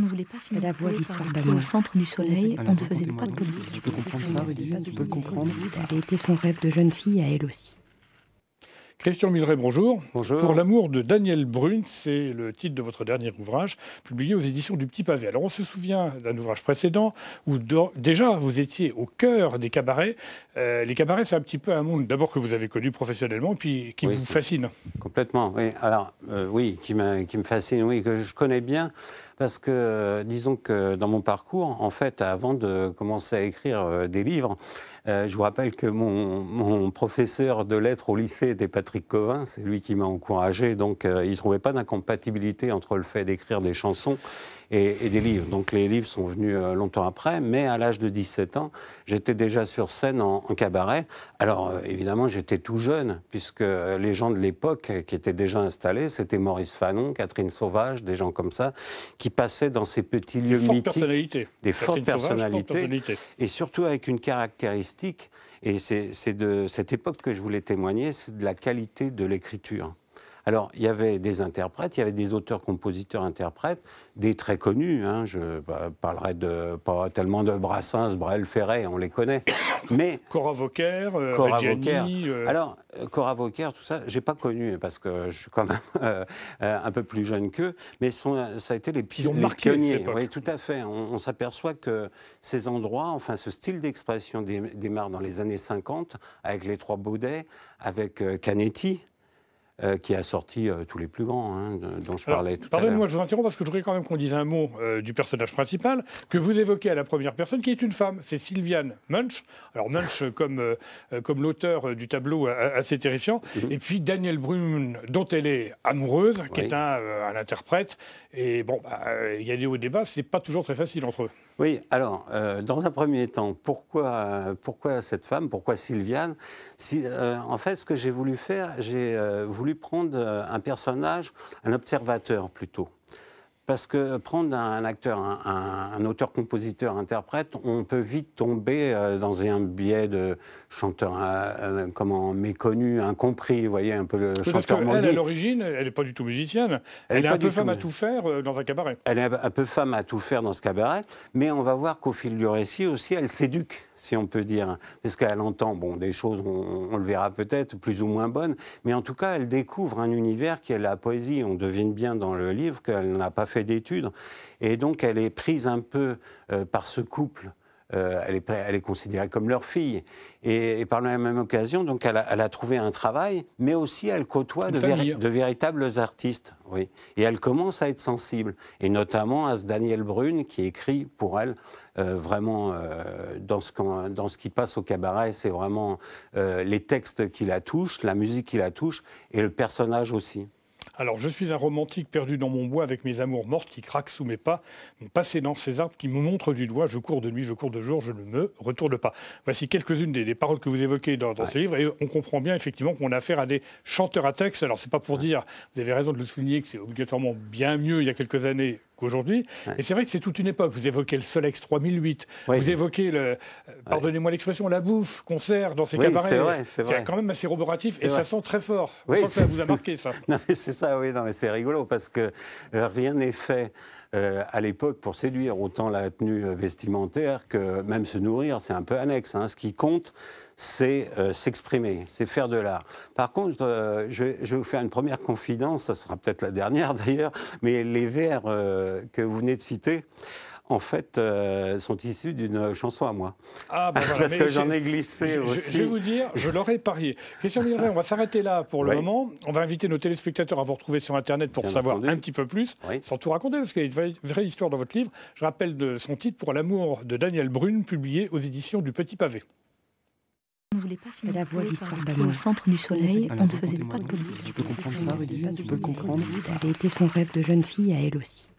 On ne voulait pas finir La voix l'histoire au d'amour. centre du soleil, Alors, on ne faisait pas de racontez-moi. politique. Tu peux comprendre ça, Rudy? Tu peux le comprendre? Ça avait été son rêve de jeune fille à elle aussi. Christian Milleray, bonjour. Bonjour. Pour l'amour de Daniel Brühl, c'est le titre de votre dernier ouvrage, publié aux éditions du Petit Pavé. Alors on se souvient d'un ouvrage précédent où déjà vous étiez au cœur des cabarets. Les cabarets, c'est un petit peu un monde d'abord que vous avez connu professionnellement et puis qui vous fascine. Complètement, oui. Alors, oui, qui me fascine, oui, que je connais bien. Parce que, disons que dans mon parcours, en fait, avant de commencer à écrire des livres, je vous rappelle que mon professeur de lettres au lycée était Patrick Covin, c'est lui qui m'a encouragé. Donc, il ne trouvait pas d'incompatibilité entre le fait d'écrire des chansons et des livres. Donc, les livres sont venus longtemps après, mais à l'âge de 17 ans, j'étais déjà sur scène en cabaret. Alors, évidemment, j'étais tout jeune, puisque les gens de l'époque qui étaient déjà installés, c'était Maurice Fanon, Catherine Sauvage, des gens comme ça, qui passaient dans ces petits lieux mythiques, des fortes personnalités, et surtout avec une caractéristique, et c'est de cette époque que je voulais témoigner, c'est de la qualité de l'écriture. Alors, il y avait des interprètes, il y avait des auteurs, compositeurs, interprètes, des très connus. Hein, je parlerai pas tellement de Brassens, Brel, Ferré, on les connaît. Mais Cora Vauquer, Cora Reggiani, Vauquer. Alors, Cora Vauquer, tout ça, j'ai pas connu parce que je suis quand même un peu plus jeune qu'eux. Mais ça a été les pionniers. Oui, tout à fait. On s'aperçoit que ces endroits, enfin, ce style d'expression démarre dans les années 50 avec les Trois Baudets, avec Canetti. Qui a sorti tous les plus grands, hein, dont je parlais tout à l'heure. Pardonnez-moi, je vous interromps parce que je voudrais quand même qu'on dise un mot du personnage principal que vous évoquez à la première personne, qui est une femme. C'est Sylviane Munch. Alors Munch comme l'auteur du tableau assez terrifiant. Et puis Daniel Brühl, dont elle est amoureuse, qui est un interprète. Et bon, il y a des hauts débats, c'est pas toujours très facile entre eux. Oui, alors, dans un premier temps, pourquoi cette femme, pourquoi Sylviane? En fait, ce que j'ai voulu faire, j'ai voulu prendre un personnage, un observateur plutôt. Parce que prendre un acteur, un auteur, compositeur, interprète, on peut vite tomber dans un biais de chanteur méconnu, incompris, vous voyez, un peu le chanteur maudit. Elle, à l'origine, elle n'est pas du tout musicienne. Elle est un peu femme à tout faire dans un cabaret. Elle est un peu femme à tout faire dans ce cabaret, mais on va voir qu'au fil du récit aussi, elle s'éduque, si on peut dire. Parce qu'elle entend des choses, on le verra peut-être, plus ou moins bonnes, mais en tout cas, elle découvre un univers qui est la poésie. On devine bien dans le livre qu'elle n'a pas fait d'études. Et donc, elle est prise un peu par ce couple. Elle est considérée comme leur fille. Et par la même occasion, donc, elle a trouvé un travail, mais aussi elle côtoie de véritables artistes. Oui. Et elle commence à être sensible. Et notamment à ce Daniel Brühl qui écrit pour elle vraiment dans ce qui passe au cabaret. C'est vraiment les textes qui la touchent, la musique qui la touche, et le personnage aussi. Alors, je suis un romantique perdu dans mon bois avec mes amours mortes qui craquent sous mes pas, mon passé dans ces arbres qui me montrent du doigt. Je cours de nuit, je cours de jour, je ne me retourne pas. Voici quelques-unes des paroles que vous évoquez dans ce livre. Et on comprend bien, effectivement, qu'on a affaire à des chanteurs à texte. Alors, c'est pas pour dire, vous avez raison de le souligner, que c'est obligatoirement bien mieux il y a quelques années qu'aujourd'hui. Et c'est vrai que c'est toute une époque. Vous évoquez le Solex 3008. Vous évoquez, pardonnez-moi l'expression, la bouffe qu'on sert dans ces cabarets. C'est quand même assez roboratif et ça sent très fort. On sent que ça vous a marqué, ça. Non, mais c'est ça, oui. Non, mais c'est rigolo parce que rien n'est fait à l'époque pour séduire. Autant la tenue vestimentaire que même se nourrir, c'est un peu annexe. Hein. Ce qui compte, c'est s'exprimer, c'est faire de l'art. Par contre, je vais vous faire une première confidence, ça sera peut-être la dernière d'ailleurs, mais les vers que vous venez de citer, en fait, sont issus d'une chanson à moi. Ah, ben voilà, parce que j'en ai glissé aussi. Je vais vous dire, je l'aurais parié. Christian Milleray, on va s'arrêter là pour le moment. On va inviter nos téléspectateurs à vous retrouver sur Internet pour savoir un petit peu plus, sans tout raconter, parce qu'il y a une vraie histoire dans votre livre. Je rappelle de son titre, Pour l'amour de Daniel Brühl, publié aux éditions du Petit Pavé. On ne voulait pas finir La voix l'histoire d'amour. au centre du soleil, on ne faisait pas de politique. Tu peux comprendre ça, Rudy? Tu peux le comprendre? Ça avait été son rêve de jeune fille à elle aussi.